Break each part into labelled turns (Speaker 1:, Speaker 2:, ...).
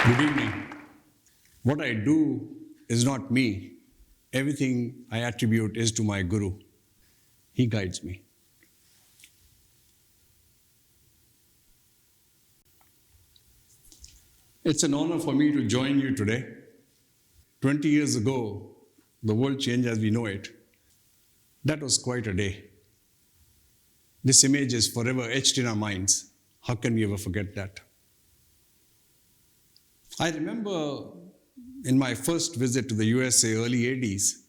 Speaker 1: Good evening. What I do is not me. Everything I attribute is to my Guru. He guides me. It's an honor for me to join you today. 20 years ago, the world changed as we know it. That was quite a day. This image is forever etched in our minds. How can we ever forget that? I remember in my first visit to the USA, early 80s,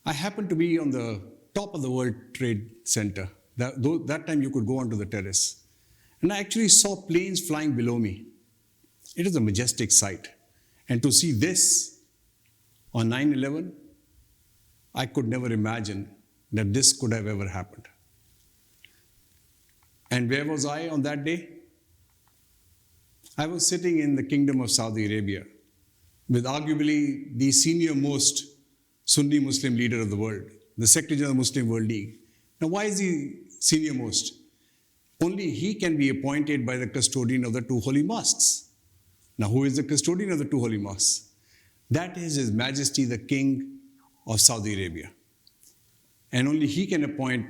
Speaker 1: I happened to be on the top of the World Trade Center. That time you could go onto the terrace. And I actually saw planes flying below me. It is a majestic sight. And to see this on 9/11, I could never imagine that this could have ever happened. And where was I on that day? I was sitting in the Kingdom of Saudi Arabia with arguably the senior most Sunni Muslim leader of the world, the Secretary General of the Muslim World League. Now, why is he senior most? Only he can be appointed by the custodian of the two holy mosques. Now, who is the custodian of the two holy mosques? That is His Majesty the King of Saudi Arabia. And only he can appoint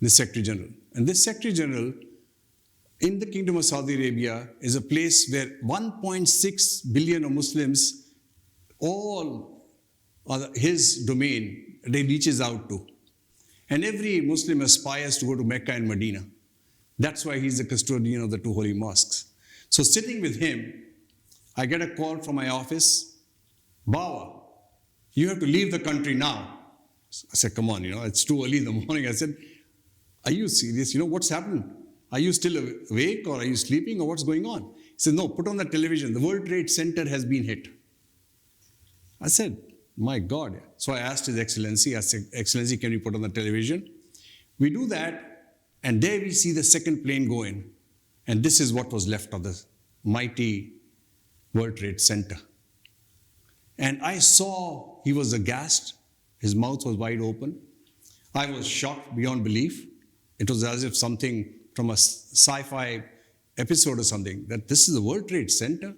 Speaker 1: the Secretary General. And this Secretary General in the Kingdom of Saudi Arabia is a place where 1.6 billion of Muslims, all are his domain, they reaches out to. And every Muslim aspires to go to Mecca and Medina. That's why he's the custodian of the two holy mosques. So sitting with him, I get a call from my office, Bawa, you have to leave the country now. I said, come on, it's too early in the morning. I said, are you serious? What's happened? Are you still awake or are you sleeping or what's going on? He said, no, put on the television. The World Trade Center has been hit. I said, my God. So I asked His Excellency, I said, Excellency, can you put on the television? We do that, and there we see the second plane go in. And this is what was left of the mighty World Trade Center. And I saw he was aghast. His mouth was wide open. I was shocked beyond belief. It was as if something from a sci-fi episode or something, that this is the World Trade Center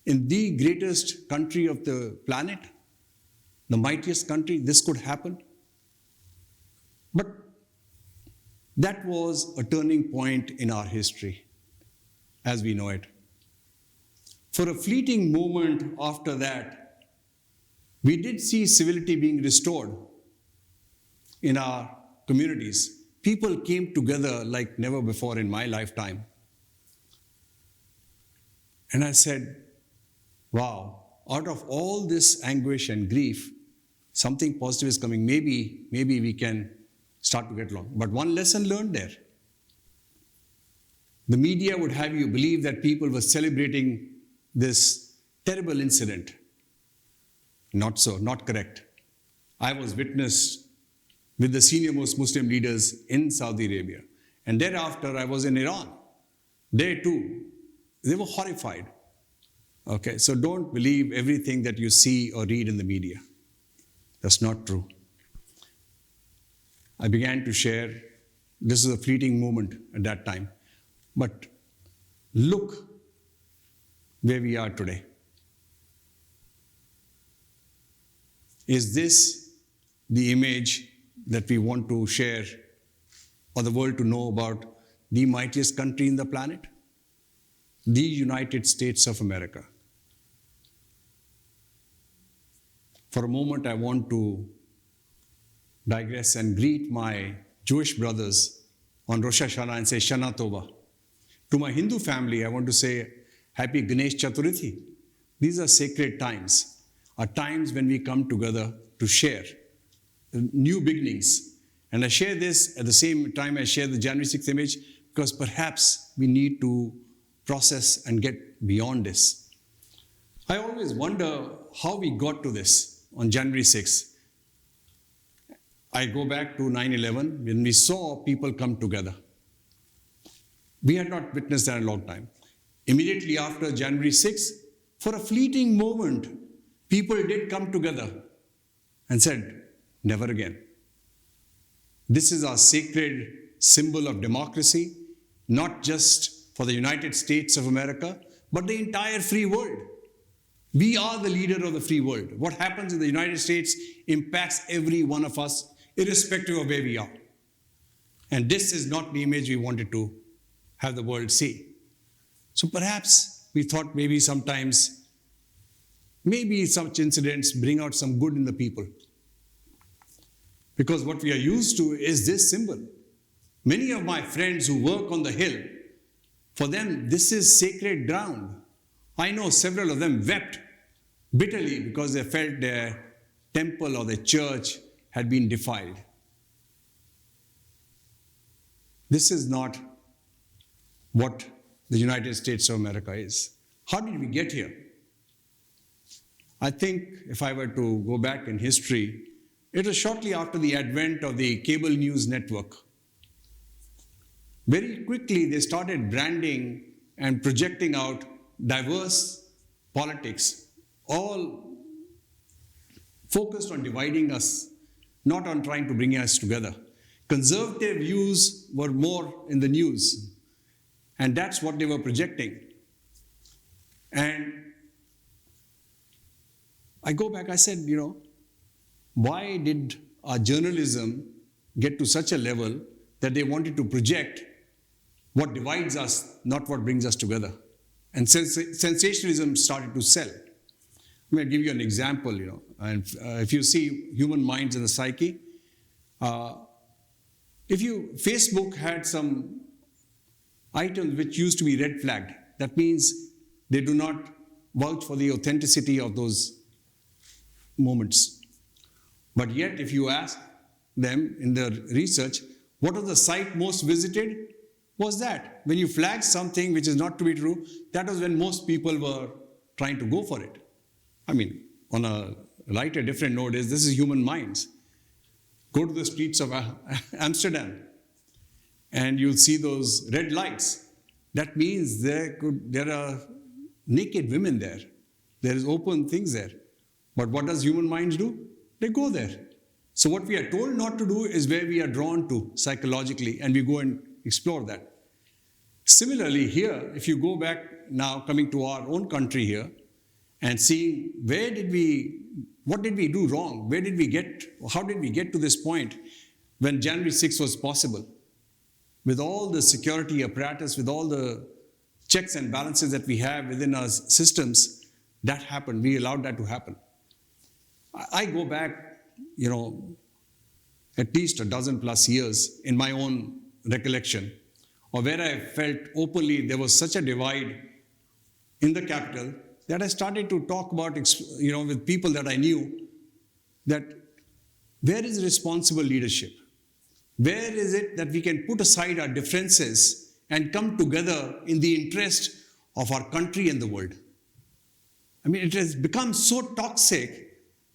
Speaker 1: in the greatest country of the planet, the mightiest country, this could happen. But that was a turning point in our history as we know it. For a fleeting moment after that, we did see civility being restored in our communities. People came together like never before in my lifetime. And I said, wow, out of all this anguish and grief, something positive is coming. Maybe we can start to get along. But one lesson learned there. The media would have you believe that people were celebrating this terrible incident. Not so, not correct. I was witness with the senior most Muslim leaders in Saudi Arabia. And thereafter, I was in Iran. There too, they were horrified. Okay, so don't believe everything that you see or read in the media. That's not true. I began to share, this is a fleeting moment at that time. But look where we are today. Is this the image that we want to share or the world to know about the mightiest country in the planet? The United States of America. For a moment, I want to digress and greet my Jewish brothers on Rosh Hashanah and say Shana Tova. To my Hindu family, I want to say Happy Ganesh Chaturthi. These are sacred times, are times when we come together to share new beginnings. And I share this at the same time I share the January 6th image because perhaps we need to process and get beyond this. I always wonder how we got to this on January 6th. I go back to 9/11 when we saw people come together. We had not witnessed that in a long time. Immediately after January 6th, for a fleeting moment, people did come together and said, never again. This is our sacred symbol of democracy, not just for the United States of America, but the entire free world. We are the leader of the free world. What happens in the United States impacts every one of us, irrespective of where we are. And this is not the image we wanted to have the world see. So perhaps we thought maybe sometimes, maybe such incidents bring out some good in the people. Because what we are used to is this symbol. Many of my friends who work on the hill, for them this is sacred ground. I know several of them wept bitterly because they felt their temple or their church had been defiled. This is not what the United States of America is. How did we get here? I think if I were to go back in history, it was shortly after the advent of the cable news network. Very quickly, they started branding and projecting out diverse politics, all focused on dividing us, not on trying to bring us together. Conservative views were more in the news, and that's what they were projecting. And I go back, I said, why did our journalism get to such a level that they wanted to project what divides us, not what brings us together? And sensationalism started to sell. I'm going to give you an example, and if you see human minds and the psyche, Facebook had some items which used to be red flagged. That means they do not vouch for the authenticity of those moments. But yet, if you ask them in their research, what was the site most visited? Was that. When you flag something which is not to be true, that was when most people were trying to go for it. I mean, on a lighter, different note this is human minds. Go to the streets of Amsterdam and you'll see those red lights. That means there are naked women there. There is open things there. But what does human minds do? They go there. So what we are told not to do is where we are drawn to psychologically, and we go and explore that. Similarly here, if you go back now, coming to our own country here, and seeing what did we do wrong? How did we get to this point when January 6th was possible? With all the security apparatus, with all the checks and balances that we have within our systems, that happened. We allowed that to happen. I go back, at least a dozen plus years in my own recollection, or where I felt openly there was such a divide in the capital that I started to talk about, with people that I knew, that where is responsible leadership? Where is it that we can put aside our differences and come together in the interest of our country and the world? I mean, it has become so toxic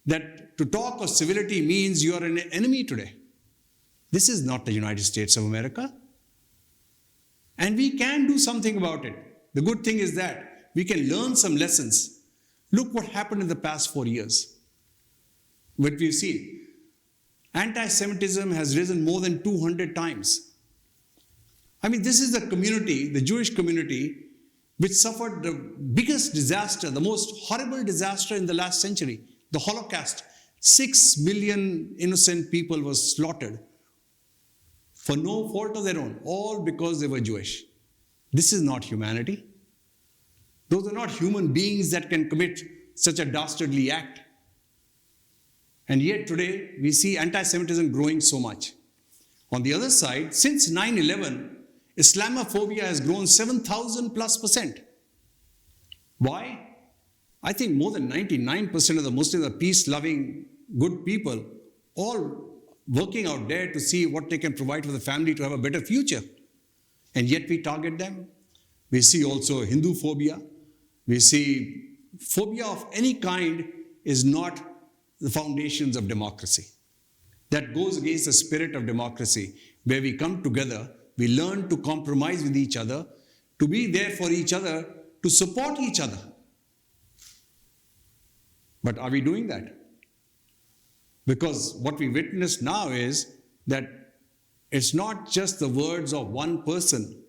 Speaker 1: that to talk of civility means you are an enemy today. This is not the United States of America. And we can do something about it. The good thing is that we can learn some lessons. Look what happened in the past 4 years. What we've seen. Anti-Semitism has risen more than 200 times. I mean, this is the community, the Jewish community, which suffered the biggest disaster, the most horrible disaster in the last century, the Holocaust. 6 million innocent people were slaughtered for no fault of their own, all because they were Jewish. This is not humanity. Those are not human beings that can commit such a dastardly act. And yet today, we see anti-Semitism growing so much. On the other side, since 9/11, Islamophobia has grown 7,000+%. Why? I think more than 99% of the Muslims are peace-loving, good people, all working out there to see what they can provide for the family to have a better future. And yet we target them. We see also Hindu phobia. We see phobia of any kind is not the foundations of democracy. That goes against the spirit of democracy, where we come together, we learn to compromise with each other, to be there for each other, to support each other. But are we doing that? Because what we witness now is that it's not just the words of one person,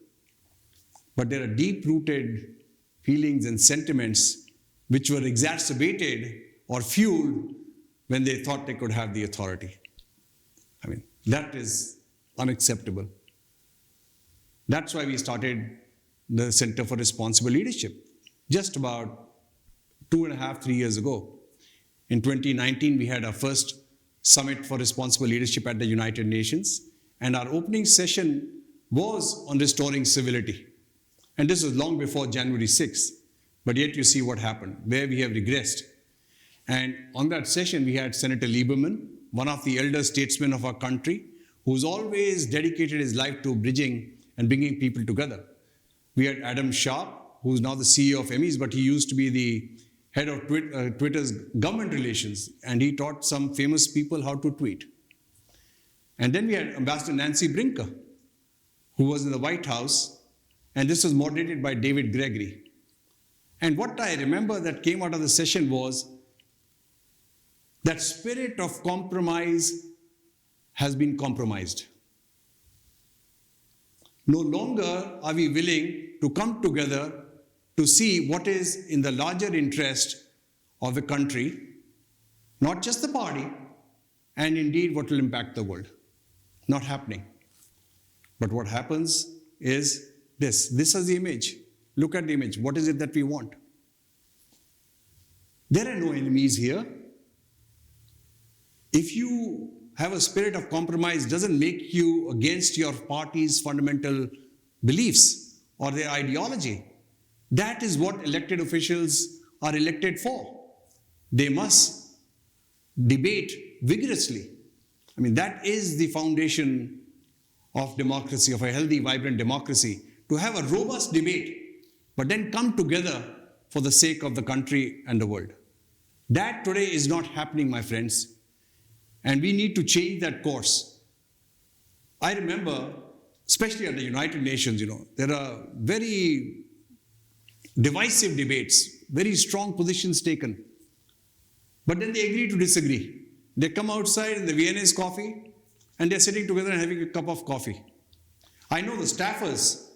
Speaker 1: but there are deep-rooted feelings and sentiments which were exacerbated or fueled when they thought they could have the authority. I mean, that is unacceptable. That's why we started the Center for Responsible Leadership just about 2.5, 3 years ago. In 2019, we had our first Summit for Responsible Leadership at the United Nations, and our opening session was on restoring civility. And this was long before January 6th, but yet you see what happened, where we have regressed. And on that session, we had Senator Lieberman, one of the elder statesmen of our country, who's always dedicated his life to bridging and bringing people together. We had Adam Sharp, who's now the CEO of Emmys, but he used to be the head of Twitter's government relations, and he taught some famous people how to tweet. And then we had Ambassador Nancy Brinker, who was in the White House, and this was moderated by David Gregory. And what I remember that came out of the session was that spirit of compromise has been compromised. No longer are we willing to come together to see what is in the larger interest of the country, not just the party, and indeed what will impact the world. Not happening. But what happens is this. This is the image. Look at the image. What is it that we want? There are no enemies here. If you have a spirit of compromise, doesn't make you against your party's fundamental beliefs or their ideology. That is what elected officials are elected for. They must debate vigorously. I mean, that is the foundation of democracy, of a healthy, vibrant democracy, to have a robust debate, but then come together for the sake of the country and the world. That today is not happening, my friends, and we need to change that course. I remember, especially at the United Nations, there are very divisive debates, very strong positions taken. But then they agree to disagree. They come outside in the Viennese coffee and they're sitting together and having a cup of coffee. I know the staffers,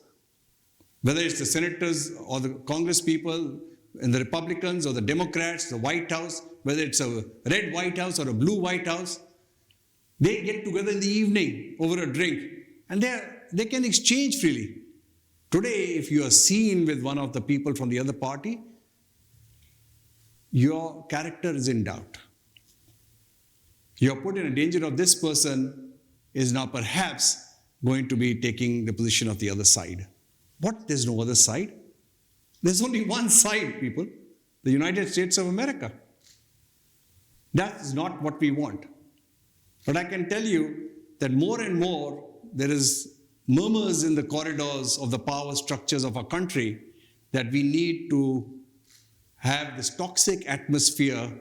Speaker 1: whether it's the senators or the Congress people and the Republicans or the Democrats, the White House, whether it's a red White House or a blue White House, they get together in the evening over a drink and they can exchange freely. Today, if you are seen with one of the people from the other party, your character is in doubt. You are put in a danger of this person is now perhaps going to be taking the position of the other side. What? There's no other side? There's only one side, people. The United States of America. That is not what we want. But I can tell you that more and more there is murmurs in the corridors of the power structures of our country that we need to have this toxic atmosphere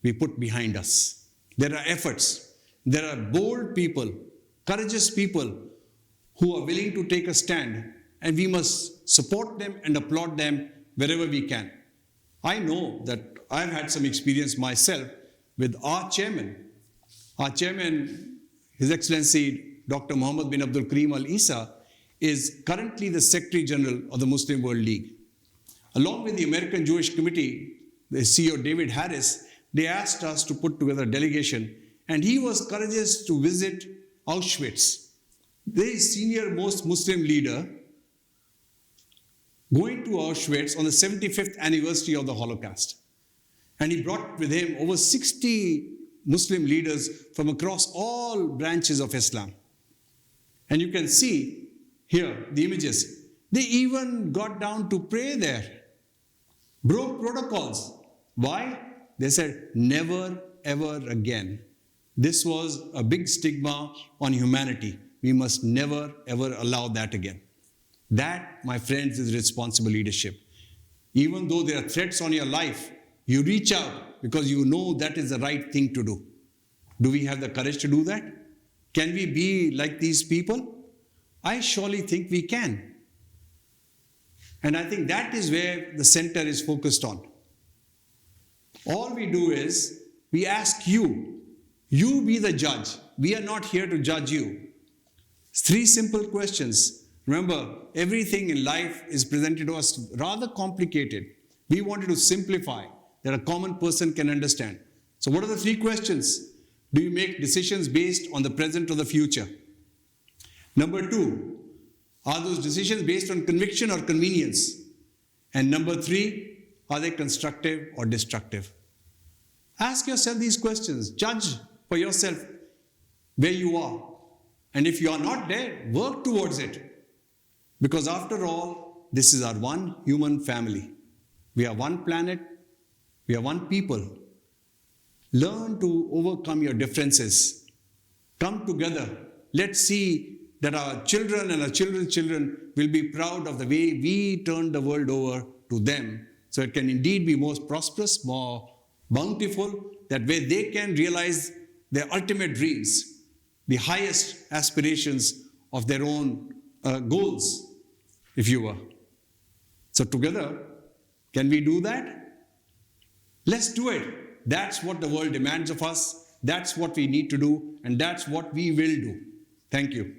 Speaker 1: be put behind us. There are efforts. There are bold people, courageous people who are willing to take a stand, and we must support them and applaud them wherever we can. I know that I've had some experience myself with our chairman. Our chairman, His Excellency Dr. Muhammad bin Abdul Karim Al Isa, is currently the Secretary General of the Muslim World League. Along with the American Jewish Committee, the CEO David Harris, they asked us to put together a delegation, and he was courageous to visit Auschwitz. The senior most Muslim leader going to Auschwitz on the 75th anniversary of the Holocaust. And he brought with him over 60 Muslim leaders from across all branches of Islam. And you can see here the images. They even got down to pray there. Broke protocols. Why? They said, never, ever again. This was a big stigma on humanity. We must never, ever allow that again. That, my friends, is responsible leadership. Even though there are threats on your life, you reach out because you know that is the right thing to do. Do we have the courage to do that? Can we be like these people? I surely think we can. And I think that is where the center is focused on. All we do is, we ask you be the judge. We are not here to judge you. 3 simple questions. Remember, everything in life is presented to us rather complicated. We wanted to simplify that a common person can understand. So what are the 3 questions? Do you make decisions based on the present or the future? Number 2, are those decisions based on conviction or convenience? And number 3, are they constructive or destructive? Ask yourself these questions. Judge for yourself where you are. And if you are not there, work towards it. Because after all, this is our one human family. We are one planet. We are one people. Learn to overcome your differences. Come together. Let's see that our children and our children's children will be proud of the way we turned the world over to them, so it can indeed be more prosperous, more bountiful, that way they can realize their ultimate dreams, the highest aspirations of their own goals, if you were. So together, can we do that? Let's do it. That's what the world demands of us. That's what we need to do, and that's what we will do. Thank you.